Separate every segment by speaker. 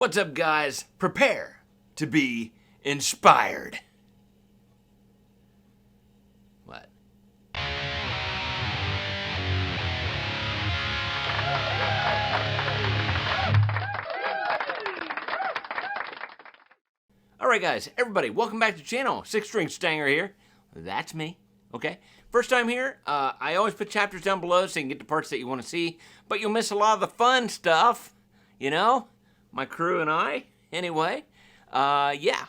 Speaker 1: What's up, guys? Prepare to be inspired. What? Alright guys, everybody, welcome back to the channel. Six String Stanger here. That's me, okay? First time here, I always put chapters down below so you can get the parts that you want to see, but you'll miss a lot of the fun stuff, you know? My crew and I, anyway. Yeah.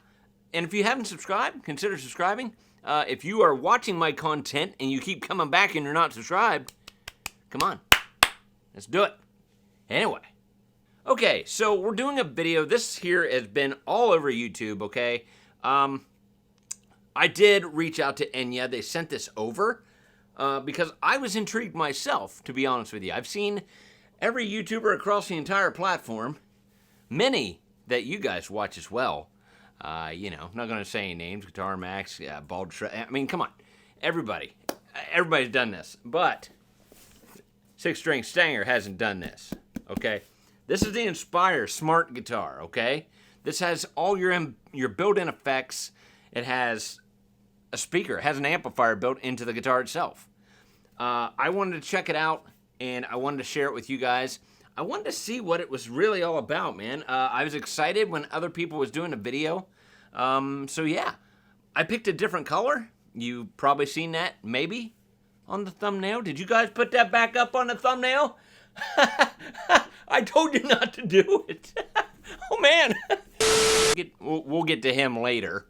Speaker 1: And if you haven't subscribed, consider subscribing. If you are watching my content and you keep coming back and you're not subscribed, come on, let's do it. Anyway. Okay, so we're doing a video. This here has been all over YouTube, okay? I did reach out to ENYA. They sent this over because I was intrigued myself, to be honest with you. I've seen every YouTuber across the entire platform, many that you guys watch as well. You know, I'm not going to say any names, Guitar Max, Bald Shred. I mean, come on. Everybody's done this. But Six String Stanger hasn't done this, okay? This is the Inspire Smart Guitar, okay? This has all your built-in effects. It has a speaker. It has an amplifier built into the guitar itself. I wanted to check it out, and I wanted to share it with you guys. I wanted to see what it was really all about, man. I was excited when other people was doing a video. So yeah, I picked a different color. You've probably seen that, maybe, on the thumbnail. Did you guys put that back up on the thumbnail? I told you not to do it. Oh, man. We'll get to him later,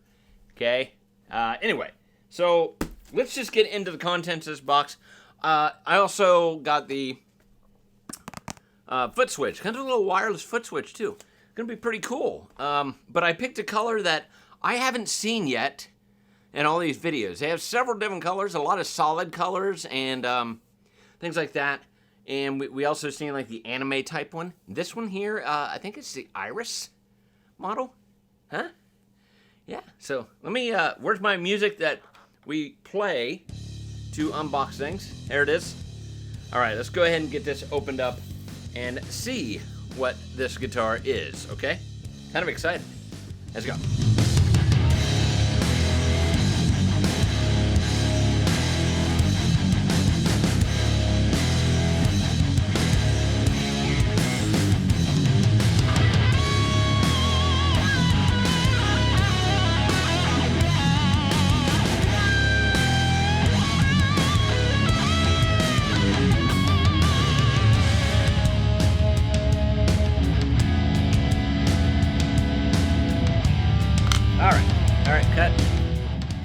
Speaker 1: okay? Anyway, so let's just get into the contents of this box. I also got the foot switch. Kind of a little wireless foot switch, too. Gonna be pretty cool. But I picked a color that I haven't seen yet in all these videos. They have several different colors, a lot of solid colors and things like that. And we also seen like the anime type one. This one here, I think it's the Iris model. Huh? Yeah, so let me, where's my music that we play to unbox things? There it is. All right, let's go ahead and get this opened up and see what this guitar is, okay? Kind of excited. Let's go. All right,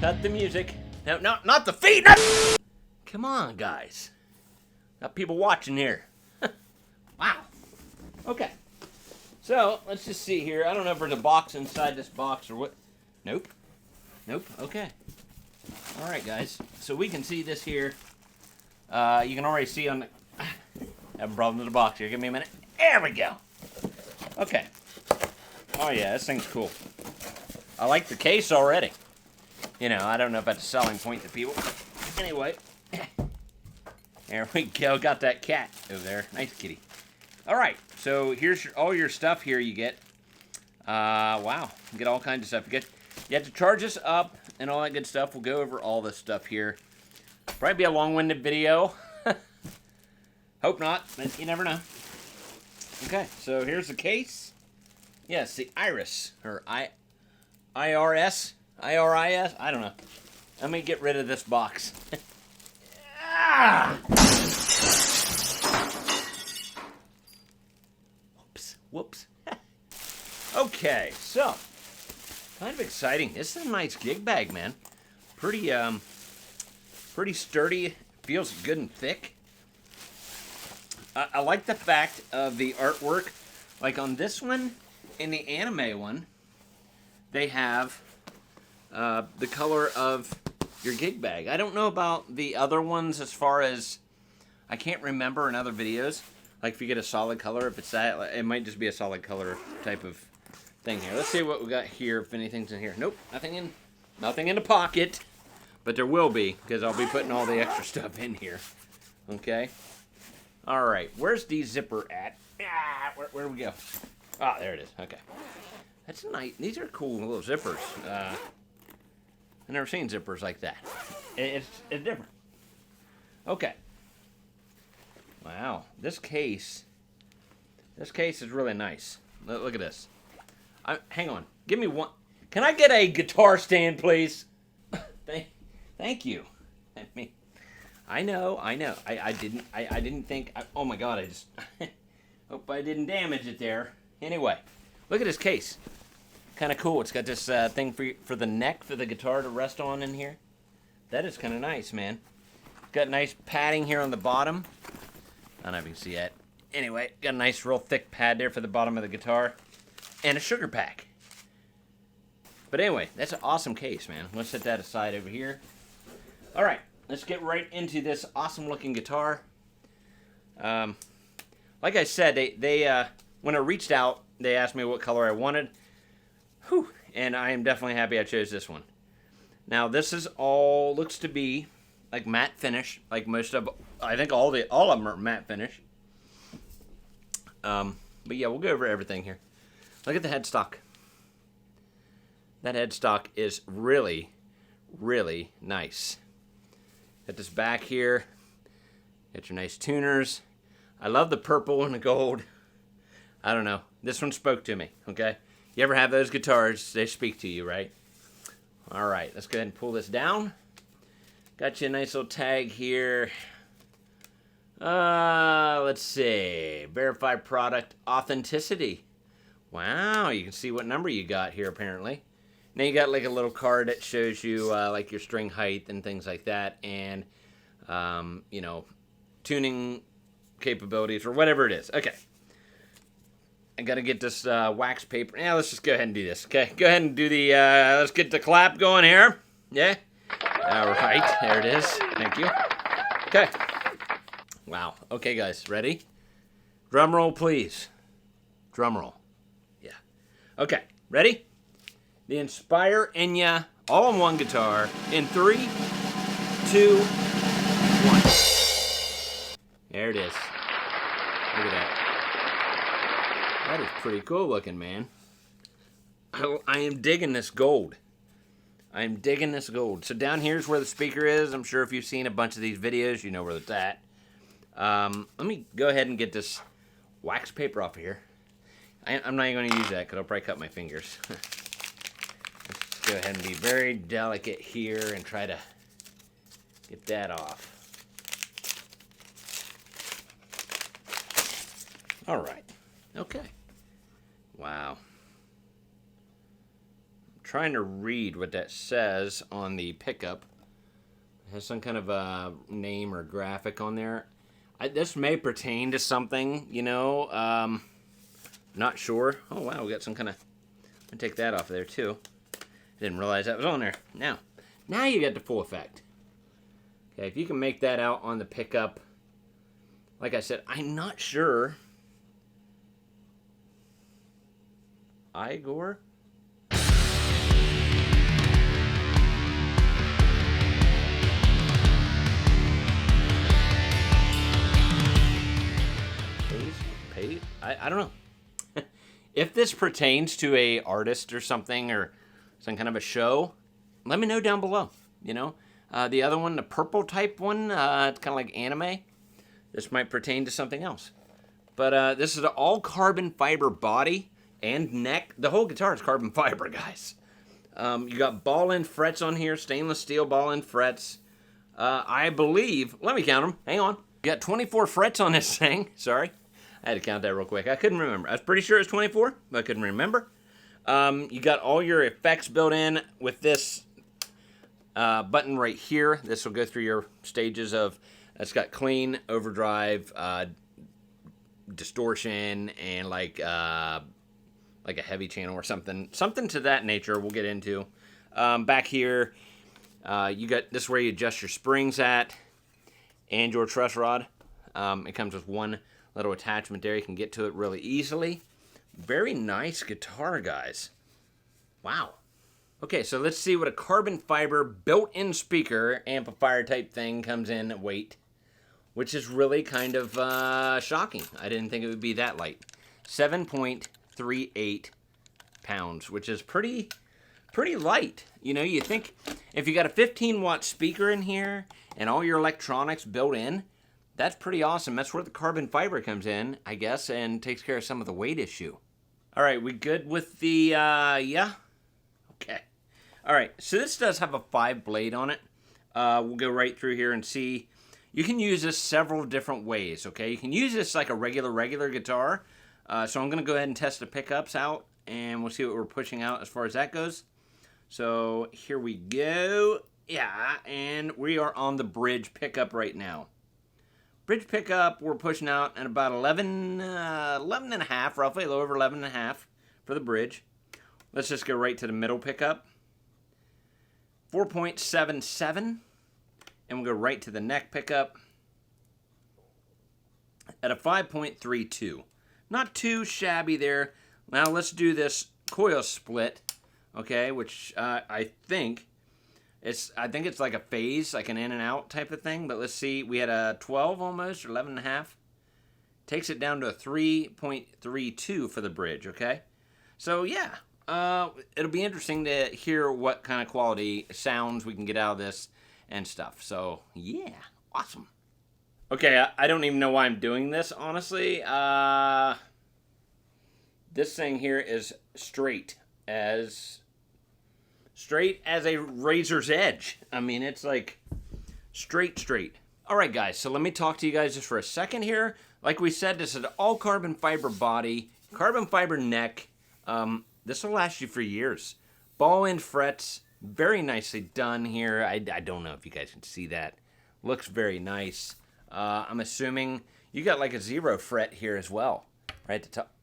Speaker 1: cut the music. No, not the feet. Come on, guys. Got people watching here. Wow. Okay. So, let's just see here. I don't know if there's a box inside this box or what. Nope. Okay. All right, guys. So we can see this here. You can already see on the... have a problem with the box here. Give me a minute. There we go. Okay. Oh, yeah, this thing's cool. I like the case already. You know, I don't know if that's a selling point to people. Anyway, there we go. Got that cat over there. Nice kitty. All right, so here's all your stuff here you get. Wow, you get all kinds of stuff. You have to charge this up and all that good stuff. We'll go over all this stuff here. Probably be a long-winded video. Hope not, but you never know. Okay, so here's the case. Yes, the Iris, or IRS? IRIS? I don't know. Let me get rid of this box. Ah! Whoops. Okay, so, kind of exciting. This is a nice gig bag, man. Pretty sturdy. Feels good and thick. I like the fact of the artwork. Like on this one, in the anime one, they have the color of your gig bag. I don't know about the other ones as far as, I can't remember in other videos. Like if you get a solid color, if it's that, it might just be a solid color type of thing here. Let's see what we got here, if anything's in here. Nope, nothing in the pocket. But there will be, because I'll be putting all the extra stuff in here. Okay? Alright, where's the zipper at? Where do we go? Ah, there it is. Okay. That's nice. These are cool little zippers. I've never seen zippers like that. It's different. Okay. Wow. This case is really nice. Look at this. Hang on. Give me one. Can I get a guitar stand, please? Thank you. I mean, I know. I didn't think. Oh my God! I just hope I didn't damage it there. Anyway, look at this case. Kind of cool. It's got this thing for the neck for the guitar to rest on in here. That is kind of nice, man. Got nice padding here on the bottom. I don't know if you can see that. Anyway, got a nice real thick pad there for the bottom of the guitar. And a sugar pack. But anyway, that's an awesome case, man. Let's set that aside over here. All right, let's get right into this awesome looking guitar. Like I said, they when I reached out, they asked me what color I wanted. Whew, and I am definitely happy I chose this one. Now this is all looks to be like matte finish, like most of, I think all of them are matte finish. But yeah, we'll go over everything here. Look at the headstock. That headstock is really, really nice. Got this back here. Got your nice tuners. I love the purple and the gold. I don't know. This one spoke to me, okay? You ever have those guitars, they speak to you, right? All right, let's go ahead and pull this down. Got you a nice little tag here. Let's see. Verified product authenticity. Wow, you can see what number you got here, apparently. Now you got like a little card that shows you like your string height and things like that, and you know, tuning capabilities or whatever it is. Okay. I gotta get this wax paper. Yeah, let's just go ahead and do this. Okay, go ahead and do the, let's get the clap going here. Yeah? All right, there it is. Thank you. Okay. Wow. Okay, guys, ready? Drum roll, please. Drum roll. Yeah. Okay, ready? The Inspire ENYA all-in-one guitar in 3, 2, 1. There it is. Look at that. That is pretty cool looking, man. I am digging this gold. I am digging this gold. So down here's where the speaker is. I'm sure if you've seen a bunch of these videos, you know where it's at. Let me go ahead and get this wax paper off of here. I'm not even going to use that because I'll probably cut my fingers. Let's go ahead and be very delicate here and try to get that off. All right. Okay. Wow. I'm trying to read what that says on the pickup. It has some kind of a name or graphic on there. This may pertain to something, you know. Not sure. Oh, wow, we got some kind of... I'm going to take that off of there, too. I didn't realize that was on there. Now you get the full effect. Okay, if you can make that out on the pickup. Like I said, I'm not sure... Igor? I don't know. If this pertains to a artist or something or some kind of a show, let me know down below. You know, the other one, the purple type one, it's kind of like anime. This might pertain to something else. But this is an all carbon fiber body and neck. The whole guitar is carbon fiber, guys. You got ball-end frets on here, stainless steel ball-end frets. I believe, let me count them. Hang on. You got 24 frets on this thing. Sorry. I had to count that real quick. I couldn't remember. I was pretty sure it was 24, but I couldn't remember. You got all your effects built in with this button right here. This will go through your stages of, it's got clean, overdrive, distortion, and like a heavy channel or something to that nature we'll get into. Back here, you got this is where you adjust your springs at and your truss rod. It comes with one little attachment there. You can get to it really easily. Very nice guitar, guys. Wow. Okay, so let's see what a carbon fiber built-in speaker amplifier type thing comes in at weight, which is really kind of shocking. I didn't think it would be that light. 7.3 1.38 pounds, which is pretty light. You know, you think if you got a 15-watt speaker in here and all your electronics built in, that's pretty awesome. That's where the carbon fiber comes in, I guess, and takes care of some of the weight issue. All right, we good with the, yeah? Okay. All right, so this does have a 5 blade on it. We'll go right through here and see. You can use this several different ways, okay? You can use this like a regular guitar. So I'm going to go ahead and test the pickups out, and we'll see what we're pushing out as far as that goes. So here we go. Yeah, and we are on the bridge pickup right now. Bridge pickup, we're pushing out at about 11 and a half, roughly, a little over 11 and a half for the bridge. Let's just go right to the middle pickup. 4.77, and we'll go right to the neck pickup at a 5.32. Not too shabby there. Now let's do this coil split, okay, which I think it's like a phase, like an in and out type of thing. But let's see, we had a 12 almost, or 11 and a half. Takes it down to a 3.32 for the bridge, okay? So yeah, it'll be interesting to hear what kind of quality sounds we can get out of this and stuff. So yeah, awesome. Okay, I don't even know why I'm doing this, honestly. This thing here is straight as a razor's edge. I mean, it's like straight. All right, guys, so let me talk to you guys just for a second here. Like we said, this is an all carbon fiber body, carbon fiber neck. This will last you for years. Ball end frets, very nicely done here. I don't know if you guys can see that. Looks very nice. I'm assuming you got like a 0 fret here as well, right at the top.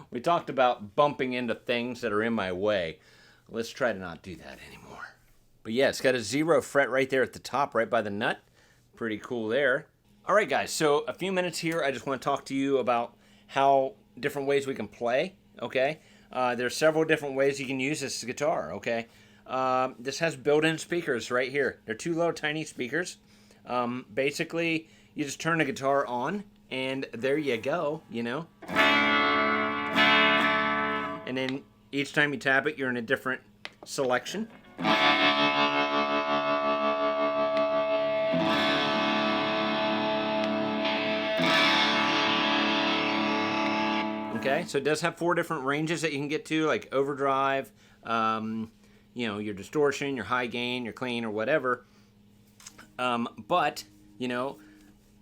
Speaker 1: We talked about bumping into things that are in my way. Let's try to not do that anymore. But yeah, it's got a 0 fret right there at the top, right by the nut. Pretty cool there. All right, guys, so a few minutes here. I just want to talk to you about how different ways we can play, okay? There's several different ways you can use this guitar, okay? This has built-in speakers right here. They're 2 little tiny speakers. Basically, you just turn the guitar on, and there you go, you know? And then each time you tap it, you're in a different selection. Okay, so it does have 4 different ranges that you can get to, like overdrive, you know, your distortion, your high gain, your clean, or whatever. But, you know,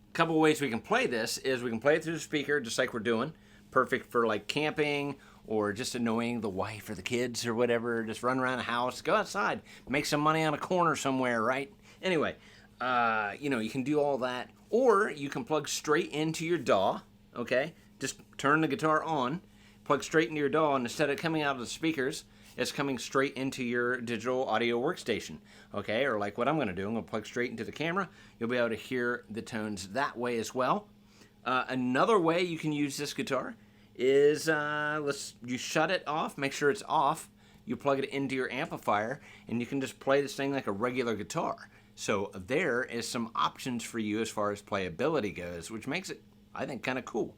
Speaker 1: a couple ways we can play this is we can play it through the speaker, just like we're doing. Perfect for like camping or just annoying the wife or the kids or whatever. Just run around the house, go outside, make some money on a corner somewhere, right? Anyway, you know, you can do all that. Or you can plug straight into your DAW, okay? Just turn the guitar on, plug straight into your DAW, and instead of coming out of the speakers, it's coming straight into your digital audio workstation, okay? Or like what I'm going to do, I'm going to plug straight into the camera. You'll be able to hear the tones that way as well. Another way you can use this guitar is you shut it off, make sure it's off, you plug it into your amplifier, and you can just play this thing like a regular guitar. So there is some options for you as far as playability goes, which makes it, I think, kind of cool.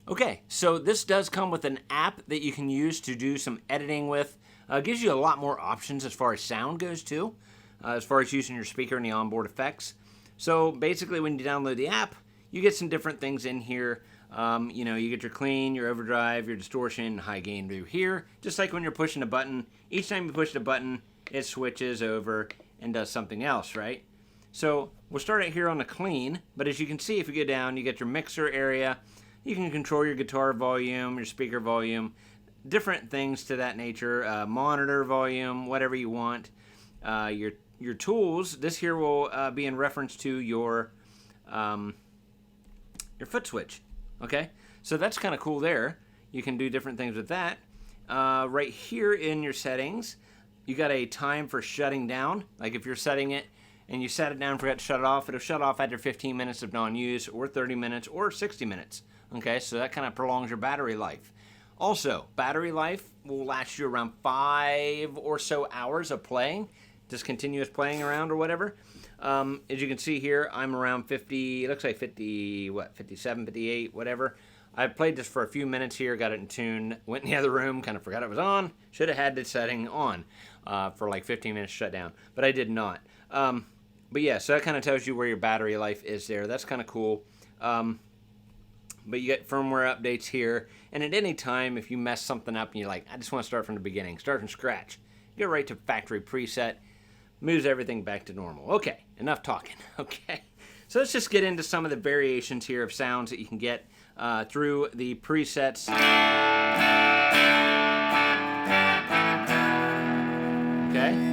Speaker 1: Okay, so this does come with an app that you can use to do some editing with. Gives you a lot more options as far as sound goes too, as far as using your speaker and the onboard effects. So basically when you download the app, you get some different things in here. You know, you get your clean, your overdrive, your distortion, high gain through here. Just like when you're pushing a button, each time you push the button, it switches over and does something else, right? So we'll start it here on the clean, but as you can see, if you go down, you get your mixer area. You can control your guitar volume, your speaker volume, different things to that nature, monitor volume, whatever you want. Your tools, this here will be in reference to your foot switch, okay? So that's kind of cool there. You can do different things with that. Right here in your settings, you got a time for shutting down. Like if you're setting it and you set it down and forgot to shut it off, it'll shut off after 15 minutes of non-use, or 30 minutes, or 60 minutes. Okay, so that kind of prolongs your battery life. Also, battery life will last you around 5 or so hours of playing, just continuous playing around or whatever. As you can see here, I'm around 50, it looks like 50, 57, 58, whatever. I played this for a few minutes here, got it in tune, went in the other room, kind of forgot it was on. Should have had the setting on for like 15 minutes shut down, but I did not. But yeah, so that kind of tells you where your battery life is there. That's kind of cool. But you get firmware updates here, and at any time, if you mess something up and you're like, I just want to start from the beginning, start from scratch, get right to factory preset, moves everything back to normal. Okay, enough talking. Okay, so let's just get into some of the variations here of sounds that you can get through the presets. Okay.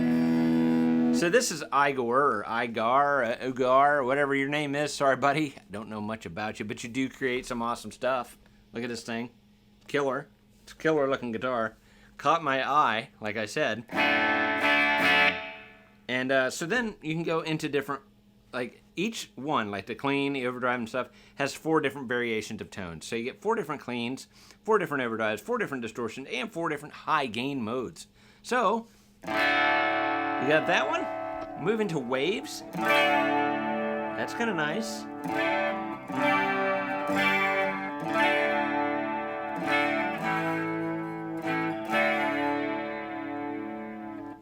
Speaker 1: So this is Igor, or Igar, Ugar, whatever your name is. Sorry, buddy. I don't know much about you, but you do create some awesome stuff. Look at this thing. Killer. It's a killer looking guitar. Caught my eye, like I said. And so then you can go into different, like each one, like the clean, the overdrive and stuff, has 4 different variations of tones. So you get 4 different cleans, 4 different overdrives, 4 different distortions, and 4 different high gain modes. So you got that one. Move into waves. That's kind of nice.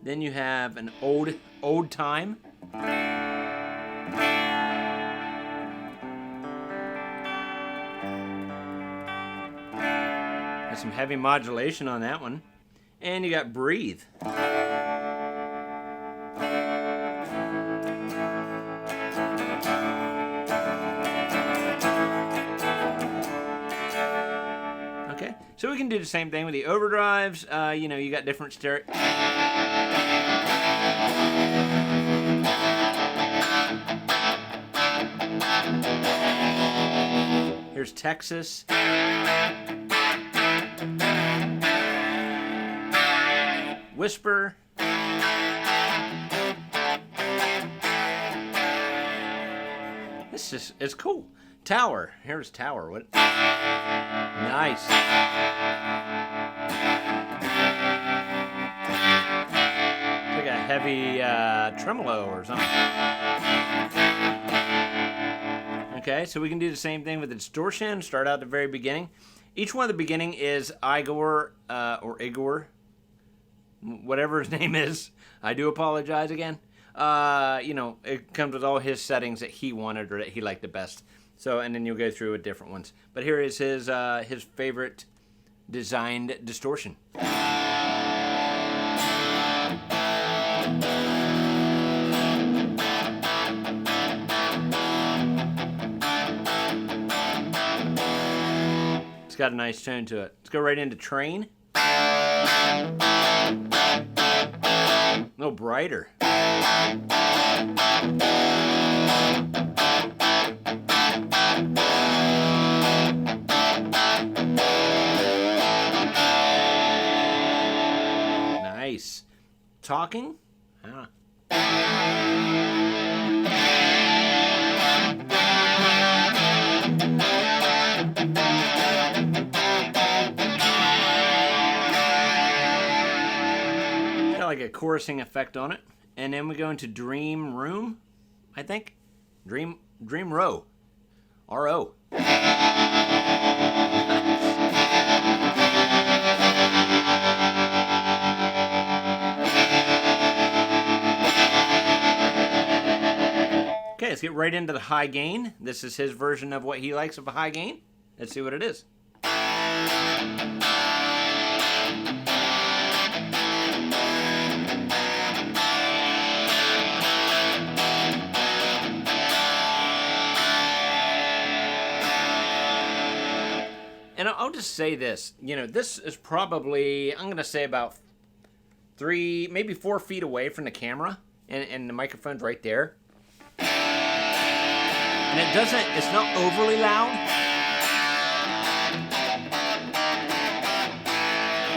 Speaker 1: Then you have an old time. Got some heavy modulation on that one. And you got breathe. Okay, so we can do the same thing with the overdrives. You know, you got different stereo. Here's Texas. Whisper. This is, it's cool. Tower. Here's Tower. What? Nice. It's like a heavy tremolo or something. Okay, so we can do the same thing with the distortion. Start out at the very beginning. Each one at the beginning is Igor or Igor, whatever his name is. I do apologize again. You know, it comes with all his settings that he wanted or that he liked the best. So, and then you'll go through with different ones. But here is his favorite designed distortion. It's got a nice tone to it. Let's go right into Train. A little brighter. Nice. Talking? Like a chorusing effect on it. And then we go into Dream Room, I think. Dream Row. R-O. Okay, let's get right into the high gain. This is his version of what he likes of a high gain. Let's see what it is. And I'll just say this, you know, this is probably, I'm going to say about 3, maybe 4 feet away from the camera, and the microphone's right there. And it's not overly loud,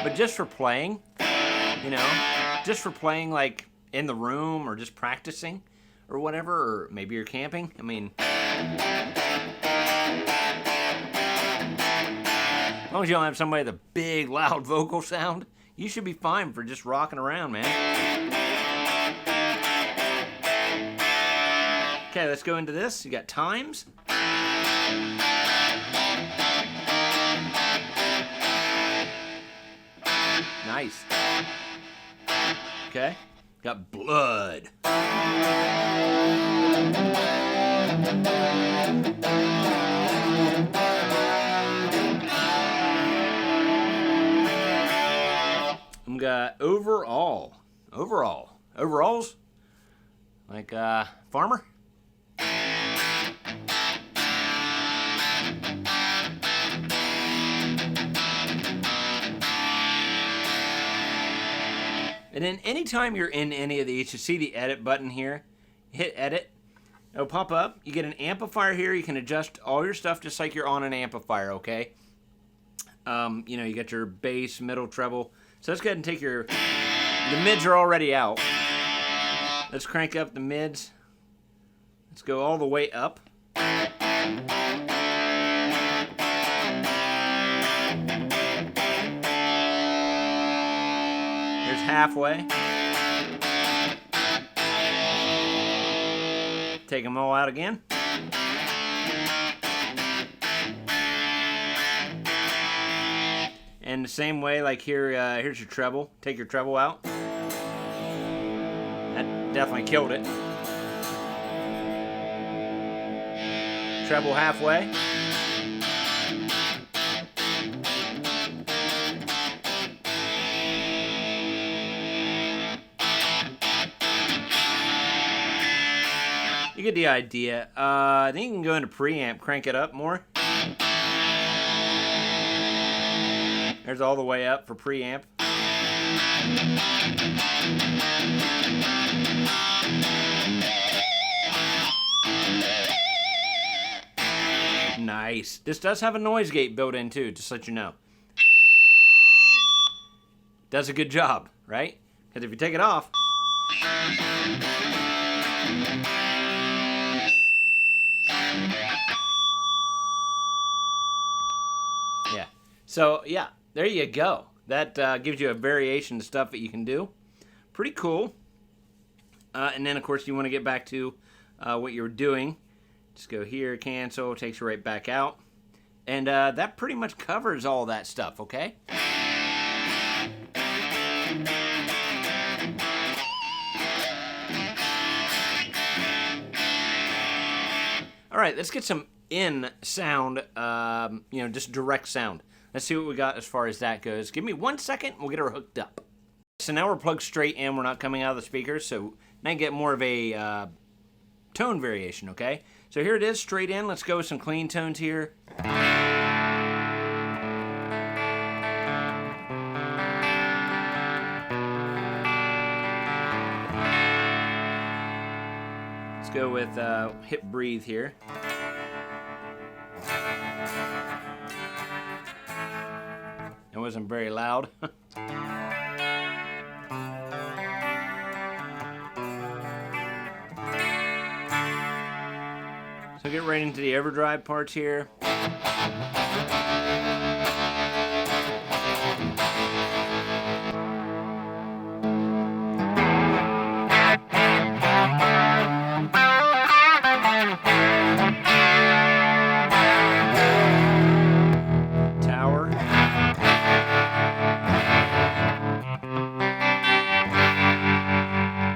Speaker 1: but just for playing, you know, just for playing like in the room or just practicing or whatever, or maybe you're camping, I mean, as long as you don't have somebody with a big, loud vocal sound, you should be fine for just rocking around, man. Okay, let's go into this. You got times. Nice. Okay. Got blood. We got overalls, like farmer. And then anytime you're in any of these, you see the edit button here. Hit edit. It'll pop up. You get an amplifier here. You can adjust all your stuff just like you're on an amplifier, okay? You know, you got your bass, middle, treble. So let's go ahead and take the mids are already out. Let's crank up the mids. Let's go all the way up. Halfway. Take them all out again. And the same way, like here, here's your treble. Take your treble out. That definitely killed it. Treble halfway. You get the idea. Then you can go into preamp, crank it up more. There's all the way up for preamp. Nice. This does have a noise gate built in too, just to let you know. Does a good job, right? Because if you take it off, yeah. So yeah, there you go. That gives you a variation of stuff that you can do. Pretty cool. And then of course you want to get back to what you were doing. Just go here, cancel, takes you right back out. And that pretty much covers all that stuff, okay? All right, let's get some in sound, you know, just direct sound. Let's see what we got as far as that goes. Give me 1 second, we'll get her hooked up. So now we're plugged straight in, we're not coming out of the speakers, so now you get more of a tone variation, okay? So here it is, straight in. Let's go with some clean tones here. Let's go with hit breathe here. It wasn't very loud. So get right into the overdrive parts here. Tower.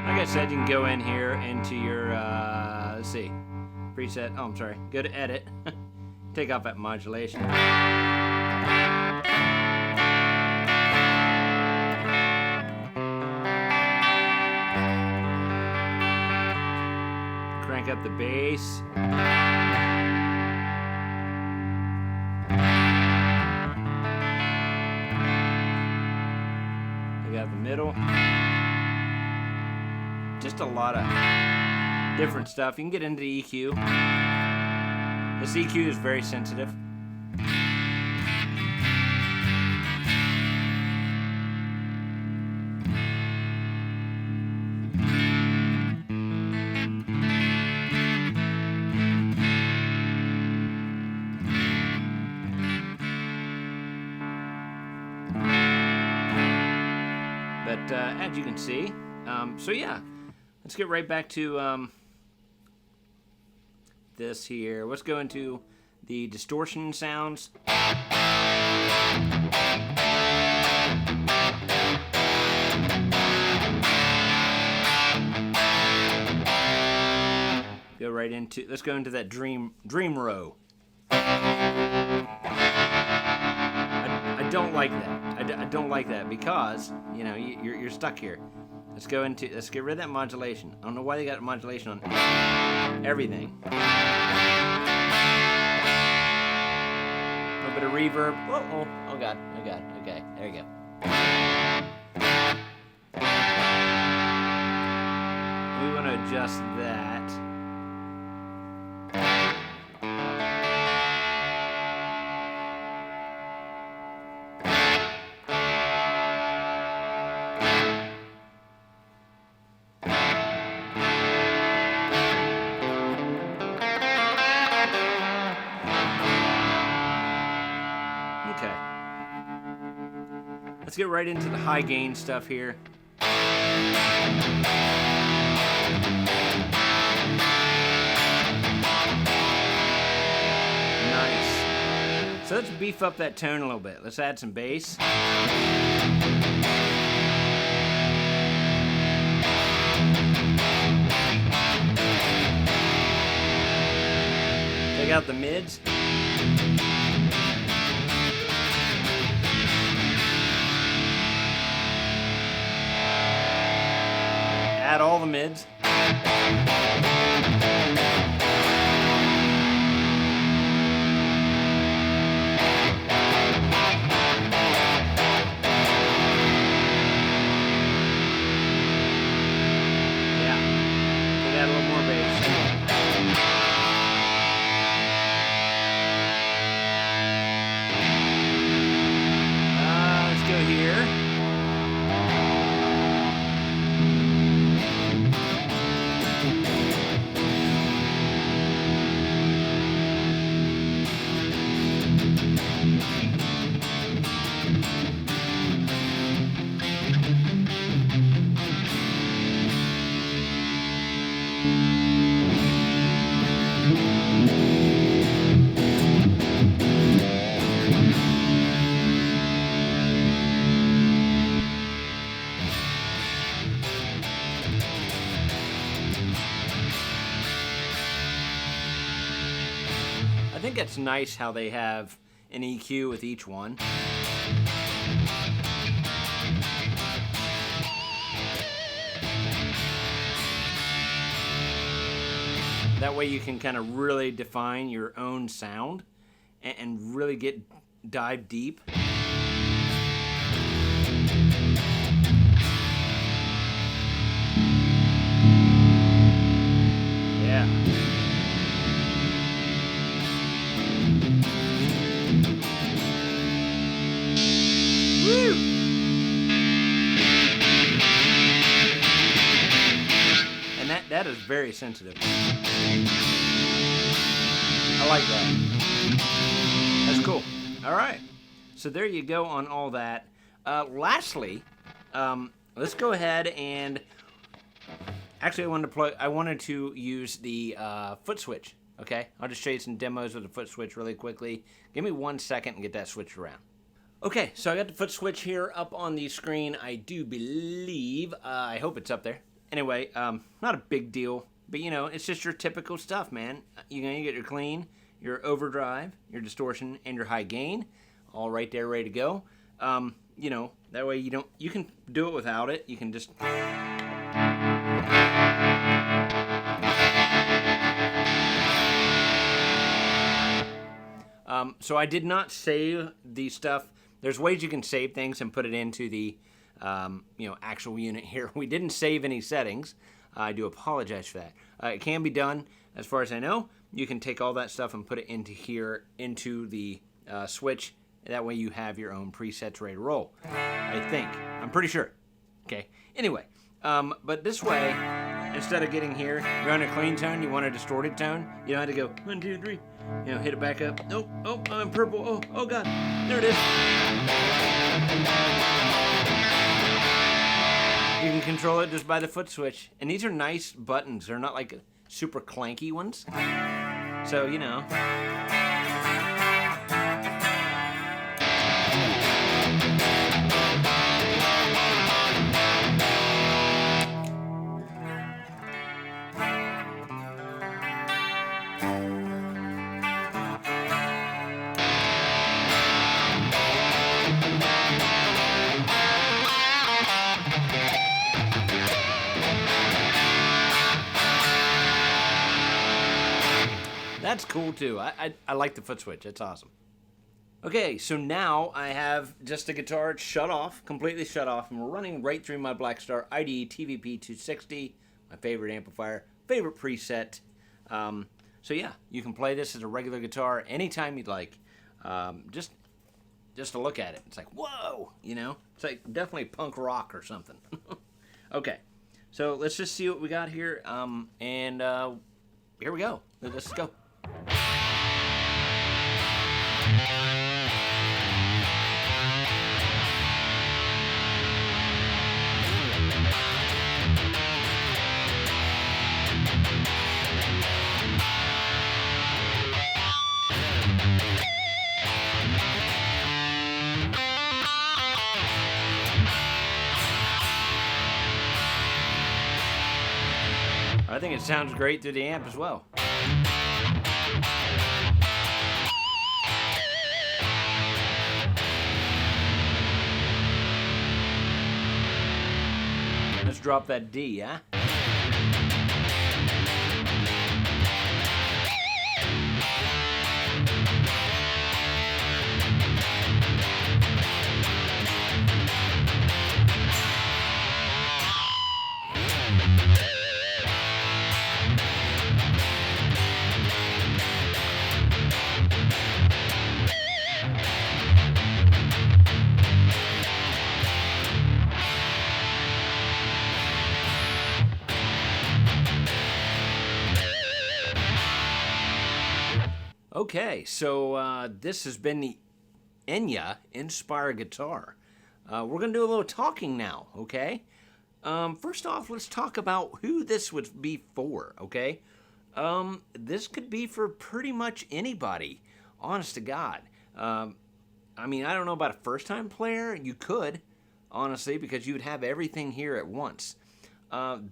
Speaker 1: Like I said, you can go in here into your, let's see. Preset. Oh, I'm sorry. Go to edit. Take off that modulation. Crank up the bass. Take out the middle. Just a lot of different stuff. You can get into the EQ. This EQ is very sensitive. But as you can see, so yeah. Let's get right back to this here. Let's go into the distortion sounds. right into, let's go into that dream row. I don't like that. I don't like that because, you know, you're stuck here. Let's get rid of that modulation. I don't know why they got modulation on everything. A little bit of reverb. Oh God. Okay, there you go. We want to adjust that. Okay. Let's get right into the high gain stuff here. Nice. So let's beef up that tone a little bit. Let's add some bass. Take out the mids. Add all the mids. Yeah. Could add a little more bass. Let's go here. I think it's nice how they have an EQ with each one. That way you can kind of really define your own sound and really dive deep. Yeah. Woo! And that is very sensitive. I like that. That's cool. All right. So there you go on all that. Lastly, let's go ahead and actually I wanted to use the foot switch. Okay, I'll just show you some demos with the foot switch really quickly. Give me 1 second and get that switched around. Okay, so I got the foot switch here up on the screen. I do believe, I hope it's up there. Anyway, not a big deal, but you know, it's just your typical stuff, man. You get your clean, your overdrive, your distortion, and your high gain, all right there, ready to go. You know, that way you can do it without it. You can just. So I did not save the stuff. There's ways you can save things and put it into the actual unit here. We didn't save any settings. I do apologize for that. It can be done, as far as I know. You can take all that stuff and put it into here, into the switch. That way you have your own presets ready to roll. I think. I'm pretty sure. Okay. Anyway, but this way, instead of getting here, you're on a clean tone, you want a distorted tone, you don't have to go 1, 2, 3. You know, hit it back up. Nope. Oh, I'm in purple. Oh God. There it is. You can control it just by the foot switch. And these are nice buttons. They're not like super clanky ones. So, you know. That's cool too. I like the foot switch. It's awesome. Okay, so now I have just the guitar shut off, completely shut off, and we're running right through my Blackstar IDE TVP 260, my favorite amplifier, favorite preset. So yeah, you can play this as a regular guitar anytime you'd like. Just to look at it, it's like, whoa, you know? It's like definitely punk rock or something. Okay, so let's just see what we got here, and here we go. Let's go. I think it sounds great through the amp as well. Let's drop that D, huh? Okay, so this has been the ENYA Inspire guitar. We're going to do a little talking now, okay? First off, let's talk about who this would be for, okay? This could be for pretty much anybody, honest to God. I mean, I don't know about a first-time player. You could, honestly, because you would have everything here at once.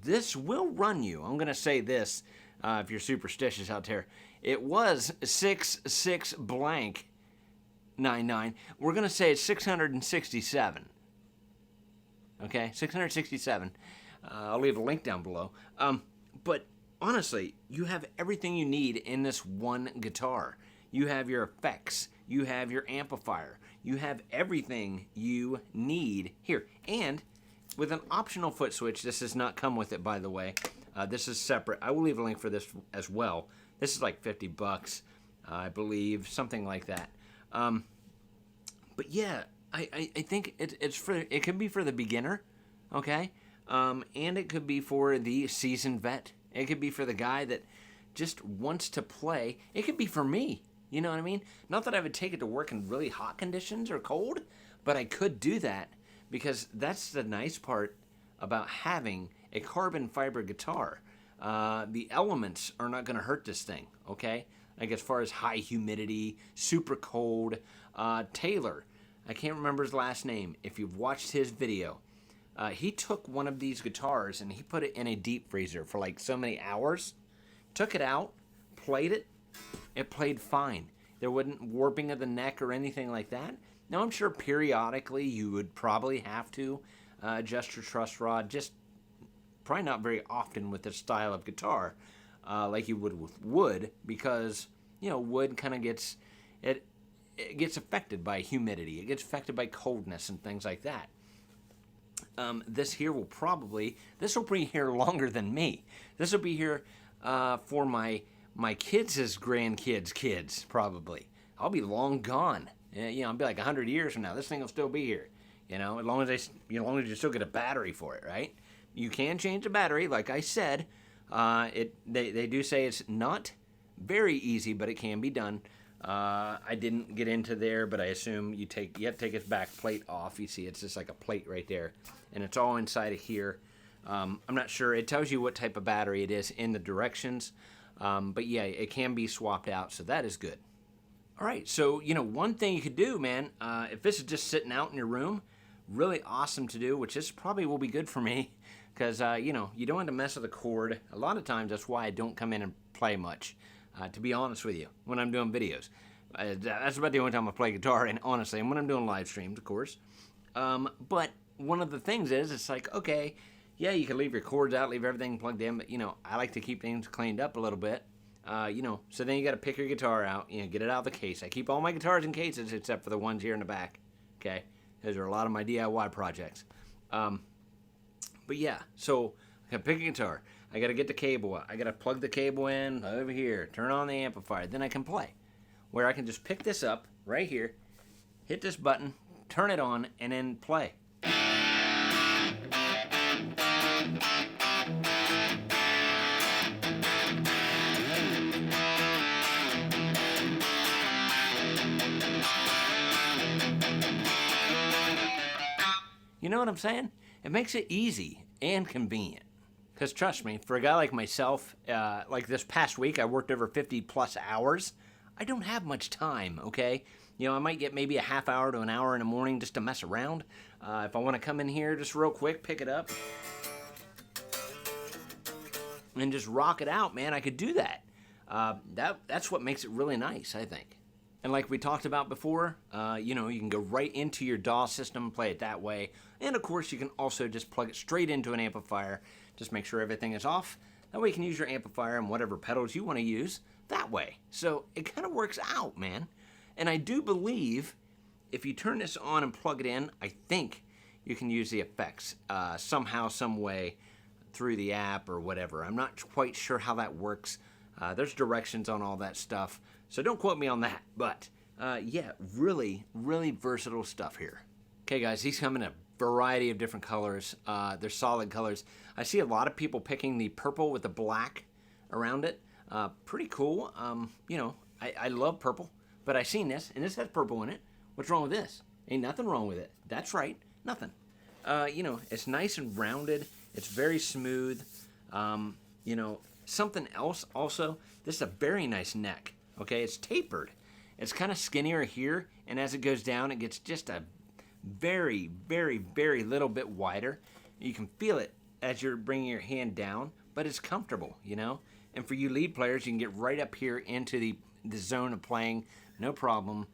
Speaker 1: This will run you. I'm going to say this, if you're superstitious out there. It was 66 blank 99. We're going to say it's 667. Okay, 667. I'll leave a link down below. But honestly, you have everything you need in this one guitar. You have your effects. You have your amplifier. You have everything you need here. And with an optional foot switch, this does not come with it, by the way. This is separate. I will leave a link for this as well. This is like $50, I believe, something like that. But yeah, I think it could be for the beginner, okay, and it could be for the seasoned vet. It could be for the guy that just wants to play. It could be for me. You know what I mean? Not that I would take it to work in really hot conditions or cold, but I could do that because that's the nice part about having a carbon fiber guitar. The elements are not going to hurt this thing, okay? Like as far as high humidity, super cold. Taylor, I can't remember his last name. If you've watched his video, he took one of these guitars and he put it in a deep freezer for like so many hours, took it out, played it. It played fine. There wasn't warping of the neck or anything like that. Now, I'm sure periodically you would probably have to adjust your truss rod, just probably not very often with this style of guitar, like you would with wood, because, you know, wood kind of gets, it gets affected by humidity. It gets affected by coldness and things like that. This here will probably, this will be here longer than me. This will be here for my kids' grandkids' kids, probably. I'll be long gone. You know, I'll be like 100 years from now. This thing will still be here. You know, as long as you still get a battery for it, right? You can change the battery, like I said. They do say it's not very easy, but it can be done. I didn't get into there, but I assume you have to take its back plate off. You see, it's just like a plate right there, and it's all inside of here. I'm not sure. It tells you what type of battery it is in the directions, but yeah, it can be swapped out, so that is good. All right, so, you know, one thing you could do, man, if this is just sitting out in your room, really awesome to do, which this probably will be good for me, because, you know, you don't want to mess with the cord. A lot of times, that's why I don't come in and play much, to be honest with you, when I'm doing videos. That's about the only time I play guitar, and honestly, and when I'm doing live streams, of course. But one of the things is, it's like, okay, yeah, you can leave your cords out, leave everything plugged in, but, you know, I like to keep things cleaned up a little bit. So then you got to pick your guitar out, get it out of the case. I keep all my guitars in cases except for the ones here in the back, okay? Those are a lot of my DIY projects. But yeah, so I got to pick a guitar. I got to get the cable out. I got to plug the cable in over here, turn on the amplifier. Then I can play. Where I can just pick this up right here, hit this button, turn it on, and then play. You know what I'm saying? It makes it easy and convenient. Because trust me, for a guy like myself, like this past week, I worked over 50 plus hours. I don't have much time, okay? I might get maybe a half hour to an hour in the morning just to mess around. If I want to come in here just real quick, pick it up, and just rock it out, man, I could do that. That's what makes it really nice, I think. And like we talked about before, you can go right into your DAW system, play it that way. And of course, you can also just plug it straight into an amplifier. Just make sure everything is off. That way you can use your amplifier and whatever pedals you want to use that way. So it kind of works out, man. And I do believe if you turn this on and plug it in, I think you can use the effects somehow, some way through the app or whatever. I'm not quite sure how that works. There's directions on all that stuff. So don't quote me on that, but yeah, really, really versatile stuff here. Okay, guys, these come in a variety of different colors. They're solid colors. I see a lot of people picking the purple with the black around it. Pretty cool. I love purple, but I seen this, and this has purple in it. What's wrong with this? Ain't nothing wrong with it. That's right, nothing. It's nice and rounded. It's very smooth. Something else also, this is a very nice neck. Okay, it's tapered. It's kind of skinnier here, and as it goes down, it gets just a very, very, very little bit wider. You can feel it as you're bringing your hand down, but it's comfortable, And for you lead players, you can get right up here into the zone of playing, no problem.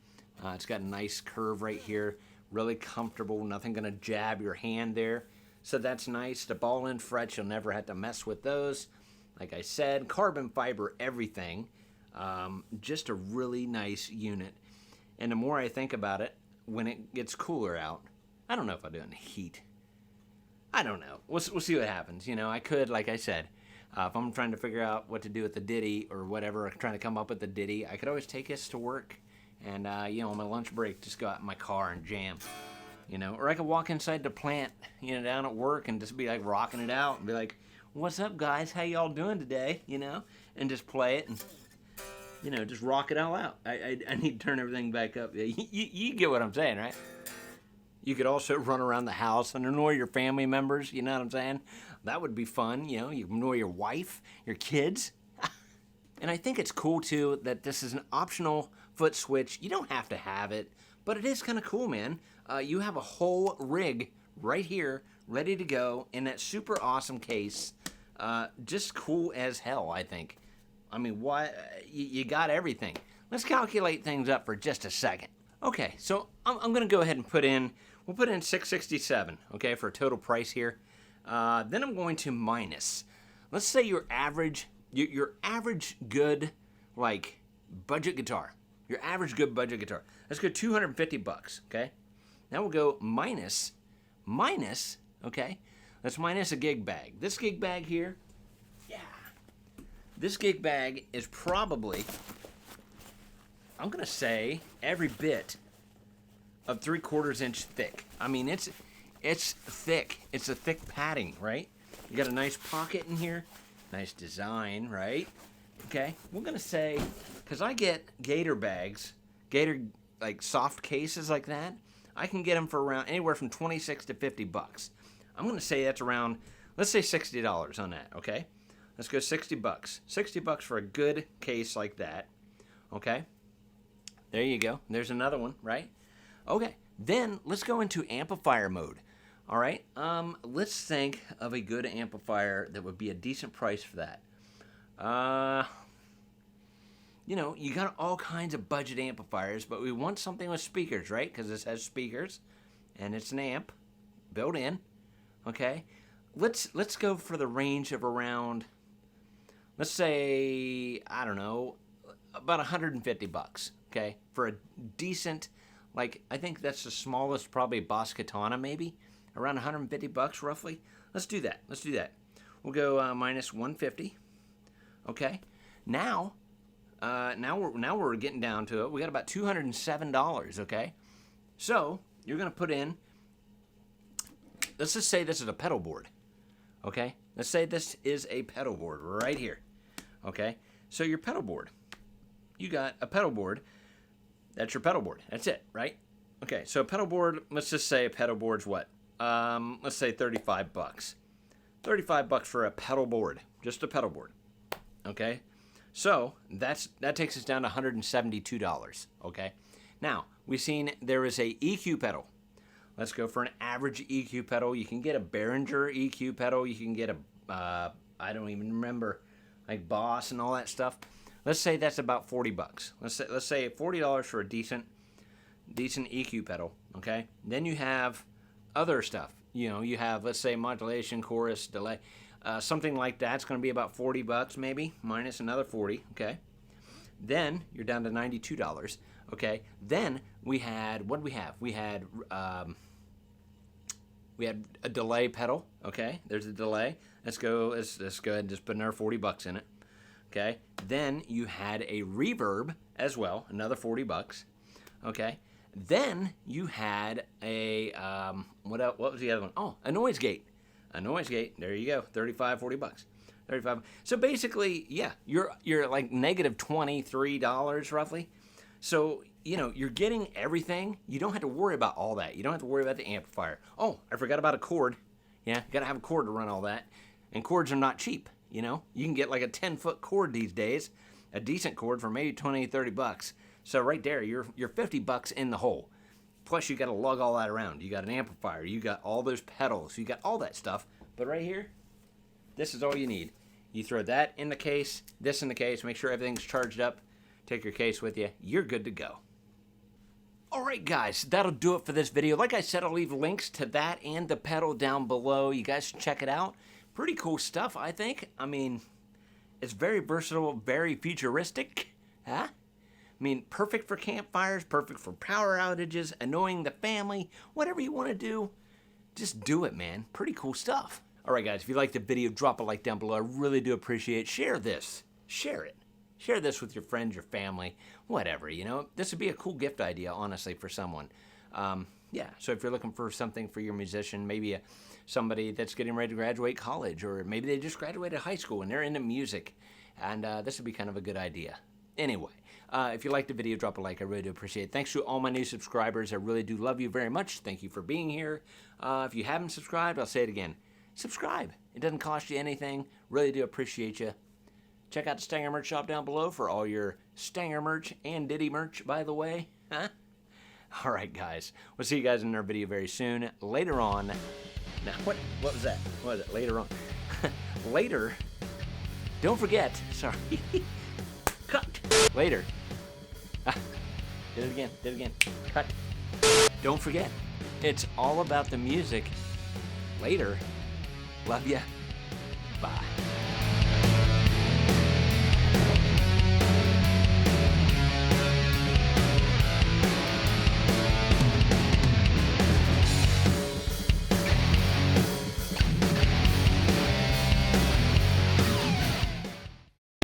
Speaker 1: It's got a nice curve right here, really comfortable, nothing gonna jab your hand there. So that's nice. The ball end frets, you'll never have to mess with those. Like I said, carbon fiber everything. Just a really nice unit. And the more I think about it, when it gets cooler out, I don't know if I'll do it in the heat. I don't know. We'll see what happens. I could, like I said, if I'm trying to figure out what to do with the ditty or whatever, trying to come up with the ditty, I could always take this to work and, on my lunch break, just go out in my car and jam. Or I could walk inside the plant, down at work and just be like rocking it out and be like, what's up, guys? How y'all doing today? And just play it and, just rock it all out. I need to turn everything back up. You get what I'm saying, right? You could also run around the house and annoy your family members, you know what I'm saying? That would be fun, you annoy your wife, your kids. And I think it's cool, too, that this is an optional foot switch. You don't have to have it, but it is kind of cool, man. You have a whole rig right here, ready to go, in that super awesome case. Just cool as hell, I think. I mean, you got everything. Let's calculate things up for just a second. Okay, so I'm going to go ahead and we'll put in $667, okay, for a total price here. Then I'm going to minus. Let's say your average good, budget guitar. Your average good budget guitar. Let's go $250, okay? Now we'll go minus, okay? Let's minus a gig bag. This gig bag here, this gig bag is probably, I'm going to say, every bit of 3/4 inch thick. I mean, it's thick. It's a thick padding, right? You got a nice pocket in here. Nice design, right? Okay, we're going to say, because I get Gator bags, soft cases like that, I can get them for around anywhere from $26 to $50. I'm going to say that's around, let's say $60 on that, okay? Let's go $60. $60 for a good case like that, okay? There you go. There's another one, right? Okay, then let's go into amplifier mode. All right, let's think of a good amplifier that would be a decent price for that. You got all kinds of budget amplifiers, but we want something with speakers, right? Because this has speakers, and it's an amp built in. Okay, let's go for the range of around. let's say, I don't know, about 150 bucks, okay? For a decent, like, I think that's the smallest, probably Boss Katana, maybe, around 150 bucks roughly. Let's do that. We'll go minus 150, okay? Now we're getting down to it. We got about $207, okay? So you're gonna put in, let's just say this is a pedal board, okay? Let's say this is a pedal board right here, okay? So your pedal board, you got a pedal board. That's your pedal board. That's it, right? Okay, so a pedal board, let's just say a pedal board's what? Let's say 35 bucks. 35 bucks for a pedal board, just a pedal board, okay? So that takes us down to $172, okay? Now, we've seen there is a EQ pedal. Let's go for an average EQ pedal. You can get a Behringer EQ pedal. You can get a, I don't even remember, like Boss and all that stuff. Let's say that's about 40 bucks. Let's say $40 for a decent EQ pedal, okay? Then you have other stuff. You know, you have, let's say, modulation, chorus, delay. Something like that's going to be about 40 bucks maybe, minus another 40, okay? Then you're down to $92, okay? Then we had, what did we have? We had a delay pedal, okay? There's a delay. Let's go ahead and just put another 40 bucks in it, okay? Then you had a reverb as well, another 40 bucks, okay? Then you had a, what was the other one? Oh, a noise gate. A noise gate, there you go, 40 bucks. 35. So basically, yeah, you're like negative $23 roughly. So, you know, you're getting everything. You don't have to worry about all that. You don't have to worry about the amplifier. Oh, I forgot about a cord. Yeah, you gotta have a cord to run all that. And cords are not cheap, you know. You can get like a 10-foot cord these days, a decent cord for maybe 20, 30 bucks. So right there, you're 50 bucks in the hole. Plus, you got to lug all that around. You got an amplifier. You got all those pedals. You got all that stuff. But right here, this is all you need. You throw that in the case, this in the case, make sure everything's charged up. Take your case with you. You're good to go. All right, guys, that'll do it for this video. Like I said, I'll leave links to that and the pedal down below. You guys should check it out. Pretty cool stuff, I think. I mean, it's very versatile, very futuristic. Huh? I mean, perfect for campfires, perfect for power outages, annoying the family, whatever you want to do, just do it, man. Pretty cool stuff. All right, guys, if you liked the video, drop a like down below. I really do appreciate it. Share this. Share it. Share this with your friends, your family, whatever, you know. This would be a cool gift idea, honestly, for someone. Yeah, so if you're looking for something for your musician, maybe somebody that's getting ready to graduate college, or maybe they just graduated high school and they're into music, and this would be kind of a good idea. Anyway, if you liked the video, drop a like. I really do appreciate it. Thanks to all my new subscribers. I really do love you very much. Thank you for being here. If you haven't subscribed, I'll say it again. Subscribe. It doesn't cost you anything. Really do appreciate you. Check out the Stanger merch shop down below for all your Stanger merch and Diddy merch, by the way. Huh? All right, guys. We'll see you guys in another video very soon. Later on. Now, what was that? What was it? Later on. Later. Don't forget. Sorry. Cut. Later. Did it again. Cut. Don't forget, it's all about the music. Later. Love ya. Bye.